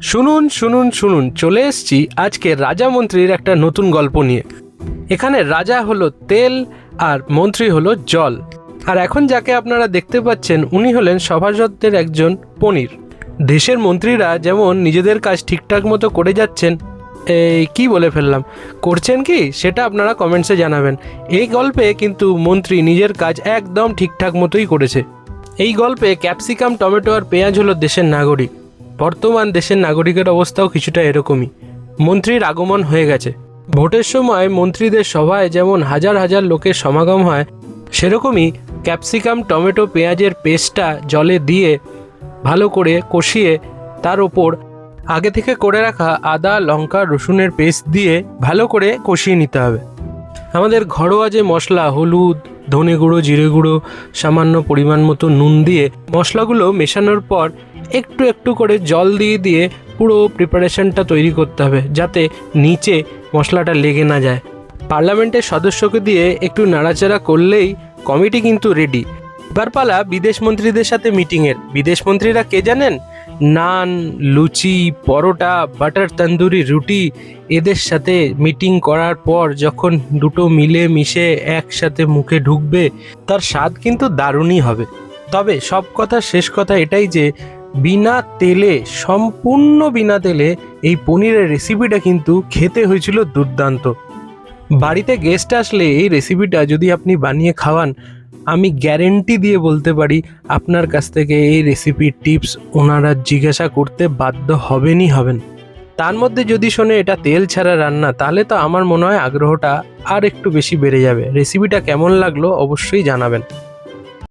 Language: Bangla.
শুনুন শুনুন শুনুন, চলে এসছি আজকে রাজা মন্ত্রীর একটা নতুন গল্প নিয়ে। এখানে রাজা হলো তেল আর মন্ত্রী হলো জল। আর এখন যাকে আপনারা দেখতে পাচ্ছেন উনি হলেন সভাসদদের একজন পনির। দেশের মন্ত্রীরা যেমন নিজেদের কাজ ঠিকঠাক মতো করে যাচ্ছেন, এই কি বলে ফেললাম, করছেন কি সেটা আপনারা কমেন্টসে জানাবেন। এই গল্পে কিন্তু মন্ত্রী নিজের কাজ একদম ঠিকঠাক মতোই করেছে। এই গল্পে ক্যাপসিকাম, টমেটো আর পেঁয়াজ হলো দেশের নাগরিক। বর্তমান দেশের নাগরিকের অবস্থাও কিছুটা এরকমই। মন্ত্রীর আগমন হয়ে গেছে। ভোটের সময় মন্ত্রীদের সভায় যেমন হাজার হাজার লোকের সমাগম হয়, সেরকমই ক্যাপসিকাম, টমেটো, পেঁয়াজের পেস্টটা জলে দিয়ে ভালো করে কষিয়ে তার ওপর আগে থেকে করে রাখা আদা, লঙ্কা, রসুনের পেস্ট দিয়ে ভালো করে কষিয়ে নিতে হবে। আমাদের ঘরোয়া যে মশলা, হলুদ, ধনে গুঁড়ো, জিরে গুঁড়ো, সামান্য পরিমাণ মতো নুন দিয়ে মশলাগুলো মেশানোর পর একটু একটু করে জল দিয়ে দিয়ে পুরো প্রিপারেশনটা তৈরি করতে হবে, যাতে নিচে মশলাটা লেগে না যায়। পার্লামেন্টের সদস্যকে দিয়ে একটু নাড়াচাড়া করলেই কমিটি কিন্তু রেডি। এবার পালা বিদেশ মন্ত্রীদের সাথে মিটিংয়ের। বিদেশ মন্ত্রীরা কে জানেন? নান, লুচি, পরোটা, বাটার তন্দুরি রুটি, এদের সাথে মিটিং করার পর যখন দুটো মিলে মিশে একসাথে মুখে ঢুকবে, তার স্বাদ কিন্তু দারুণই হবে। তবে সব কথা শেষ কথা এটাই যে বিনা তেলে, সম্পূর্ণ বিনা তেলে এই পনিরের রেসিপিটা কিন্তু খেতে হয়েছিল দুর্দান্ত। বাড়িতে গেস্ট আসলে এই রেসিপিটা যদি আপনি বানিয়ে খাওয়ান, আমি গ্যারেন্টি দিয়ে বলতে পারি আপনার কাছ থেকে এই রেসিপির টিপস ওনারা জিজ্ঞাসা করতে বাধ্য হবেন। তার মধ্যে যদি শোনে এটা তেল ছাড়া রান্না, তাহলে তো আমার মনে হয় আগ্রহটা আর একটু বেশি বেড়ে যাবে। রেসিপিটা কেমন লাগলো অবশ্যই জানাবেন।